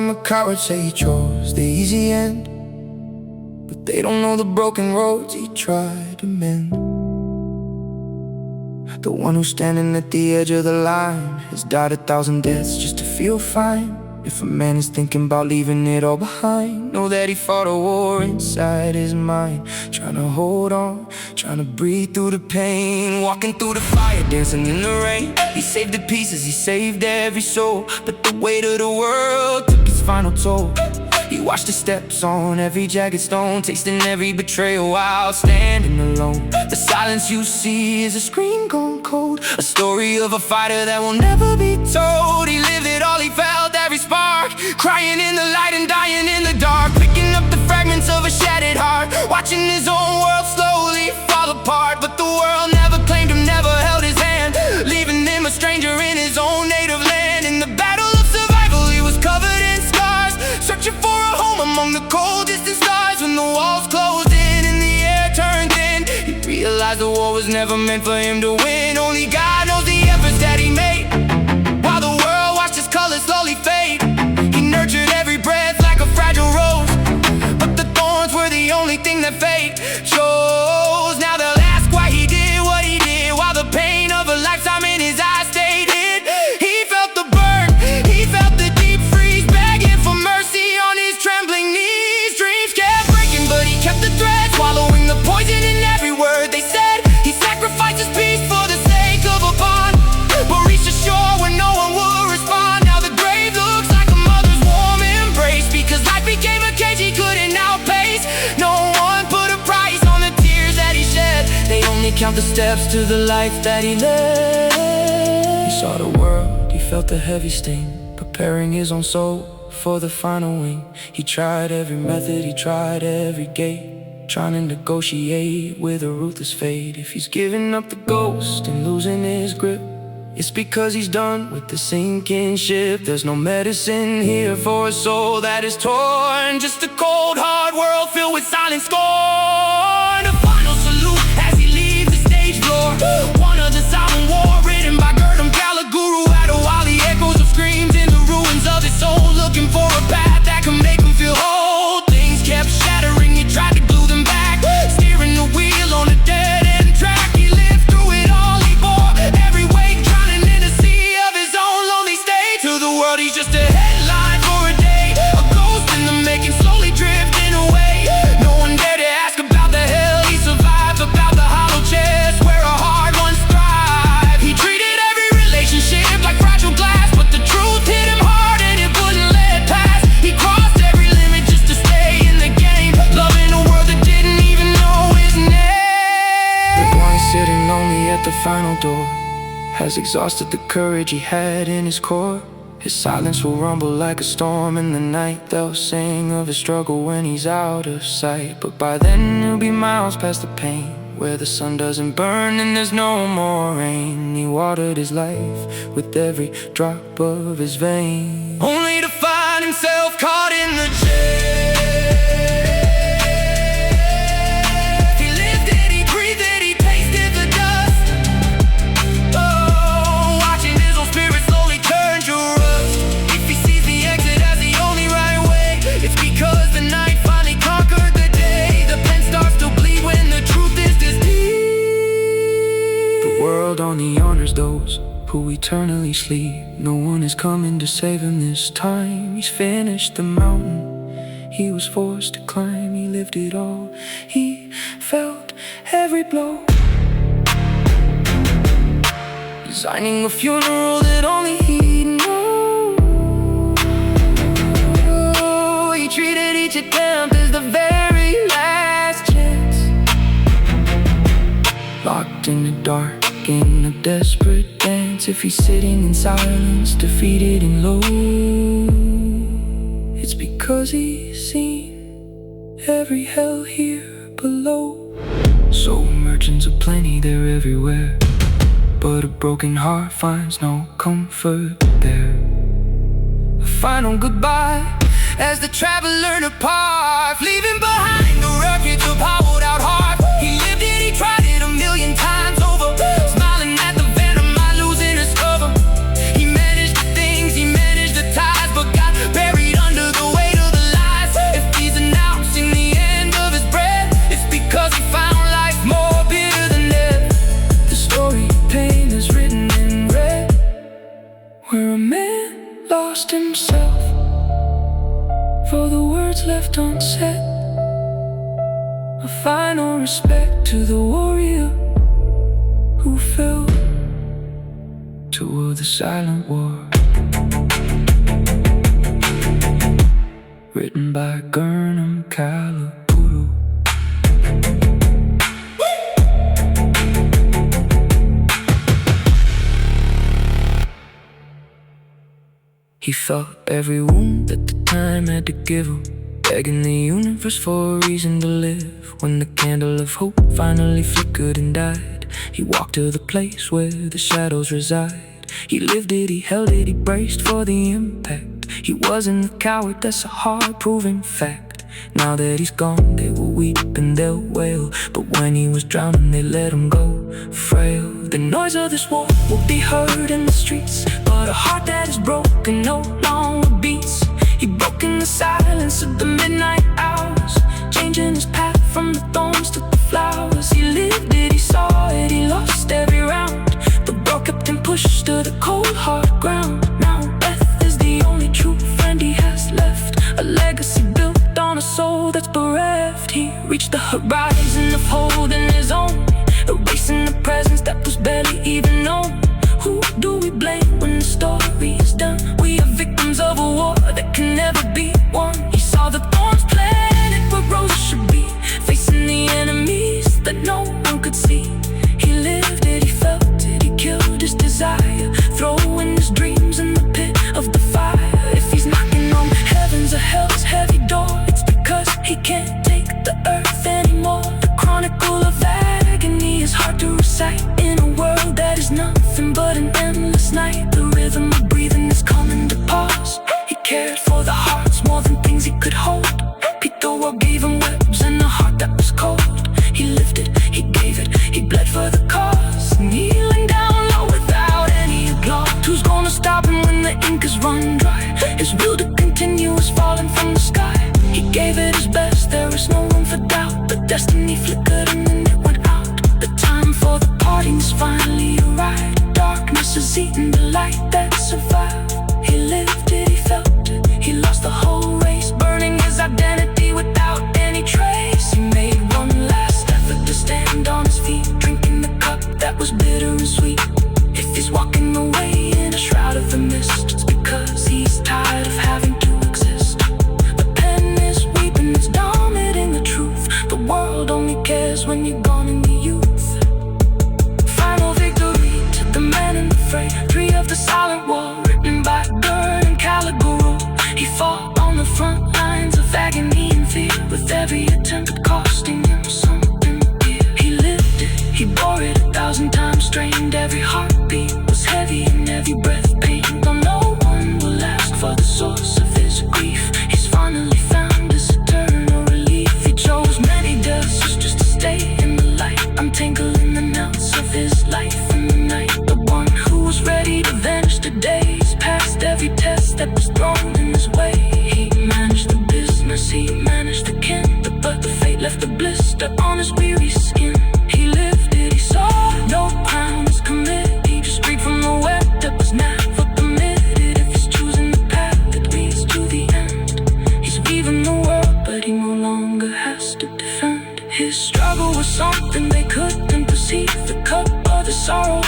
some cowards say he chose the easy end, but they don't know the broken roads he tried to mend. The one who's standing at the edge of the line has died 1,000 deaths just to feel fine. If a man is thinking about leaving it all behind, know that he fought a war inside his mind, trying to hold on, trying to breathe through the pain, walking through the fire, dancing in the rain. He saved the pieces, he saved every soul, but the weight of the world took its final toll. He watched the steps on every jagged stone, tasting every betrayal while standing alone. The silence you see is a scream gone cold, a story of a fighter that will never be told. He lived it all, he felt every spark, crying in the light and dying in the dark, picking up the fragments of a shattered heart, watching his own world slowly fall apart. But the world never claimed him, never held his hand, leaving him a stranger in his own native land. In the battle of survival he was covered in scars, searching for a home among the cold distant stars. When the walls closed in and the air turned thin, he realized the war was never meant for him to win. Only God knows the efforts that he made, while the world watched his colors slowly fade. He nurtured every breath like a fragile rose, but the thorns were the only thing that fate chose. Now they'll ask why he did what he did, while the pain of a lifetime in his eyes stayed hid. He felt the burn, he felt the deep freeze, begging for mercy on his trembling knees. Dreams kept breaking, but he kept the thread, swallowing the poison in every word they said. He sacrificed his peace for the sake of a bond, but reached the shore when no one would respond. Now the grave looks like a mother's warm embrace, because life became a cage he couldn't outpace. No one put a price on the tears that he shed, they only count the steps to the life that he led. He saw the world, he felt the heavy sting, preparing his own soul for the final wing. He tried every method, he tried every gate, trying to negotiate with a ruthless fate. If he's giving up the ghost and losing his grip, it's because he's done with the sinking ship. There's no medicine here for a soul that is torn, just a cold hard world filled with silent scorn. A final salute as he leaves the stage floor, one of the solemn war written by Guru at a while, the echoes of screams in the ruins of his soul, looking for a path that can make him feel whole. Things kept shattering, he tried to glue them back, steering the wheel on a dead-end track. He lived through it all, he bore every weight, drowning in a sea of his own lonely state. To the world he's just a headline for a day, a ghost in the making, slowly drifting away. No one dared to ask about the hell he survived, about the hollow chest where a hard one's thrive. He treated every relationship like fragile glass, but the truth hit him hard and it wouldn't let pass. He crossed every limit just to stay in the game, loving a world that didn't even know his name. The one sitting lonely at the final door has exhausted the courage he had in his core. His silence will rumble like a storm in the night. They'll sing of his struggle when he's out of sight, but by then he'll be miles past the pain, where the sun doesn't burn and there's no more rain. He watered his life with every drop of his vein, only to find himself caught in the chain. He lived it, he breathed it, he tasted the dust. Oh, watching his own spirit slowly turn to rust. If he sees the exit as the only right way, it's because the night finally conquered the day. The pen starts to bleed when the truth is this deep. The world only honors those who eternally sleep. No one is coming to save him this time. He's finished the mountain he was forced to climb. He lived it all, he felt every blow, designing a funeral that only he knew. He treated each attempt as the very last chance, locked in the dark in a desperate dance. If he's sitting in silence, defeated and low, it's because he's seen every hell here below. So merchants of plenty, they're everywhere, but a broken heart finds no comfort there. A final goodbye as the traveler departs, leaving behind the wreckage of hollowed-out heart. He lived it, he tried it a million times over, smiling at the venom I lose in his cover. He managed the things, he managed the ties, but got buried under words left unsaid. A final respect to the warrior who fell toward the silent war. Written by Guraya. He felt every wound that the time had to give him, begging the universe for a reason to live. When the candle of hope finally flickered and died, he walked to the place where the shadows reside. He lived it, he held it, he braced for the impact. He wasn't a coward, that's a hard-proven fact. Now that he's gone, they will weep and they'll wail, but when he was drowning, they let him go frail. The noise of this war will be heard in the streets, but a heart that is broken no longer beats. He broke in the silence of the midnight hours, changing his path from the thorns to the flowers. He lived it, he saw it, he lost every round. The ball kept him pushed to the cold hard ground. Now death is the only true friend he has left, a legacy built on a soul that's bereft. He reached the horizon of holding his own, erasing the presence that was barely even known. Who do we blame when the story is done? We are victims of a war that can never be won. He saw the thorns planted where roses should be, facing the enemies that no one could see. He lived it, he felt it, he killed his desire, throwing his dreams in the pit of the fire. If he's knocking on heaven's or hell's heavy door, it's because he can't take the earth anymore. The chronicle of agony is hard to recite in a world that is nothing but an endless night. The rhythm of breathing is coming to pause. He cared for the hearts more than things he could hold. The world gave him webs and a heart that was cold. He lifted, he gave it, he bled for the cause, kneeling down low without any applause. Who's gonna stop him when the ink is run dry? His will to continue is falling from the sky. He gave it his best, there is no room for doubt. But destiny flickered and then it went out. The time for the party's finally arrived. Darkness has eaten the light that survived. He lived it, he felt it, he lost the whole race, burning his identity without any trace. He made one last effort to stand on his feet, drinking the cup that was bitter and sweet. If he's walking away in a shroud of the mist, it's because he's tired of having to exist. The pen is weeping, it's dominating the truth. The world only cares when you're gone in the youth. Final victory to the man in the fray, free of the silent war, written by Guraya. He fought on the front lines of agony and fear, with every attempt costing him something dear. He lived it, he bore it 1,000 times, strained. Every heartbeat was heavy and every breath pain. Though no one will ask for the source of his grief, he's finally found his eternal relief. He chose many deaths just to stay in the light, untangling the knots of his life in the night. The one who was ready to vanish the days past every test that was thrown in his way. He managed the business, he managed the kin, but the fate left a blister on his weary skin. He lived it, he saw no crime was committed. He just freed from the web that was never permitted. If he's choosing the path that leads to the end, he's leaving the world, but he no longer has to defend. His struggle was something they couldn't perceive. The cup of the sorrow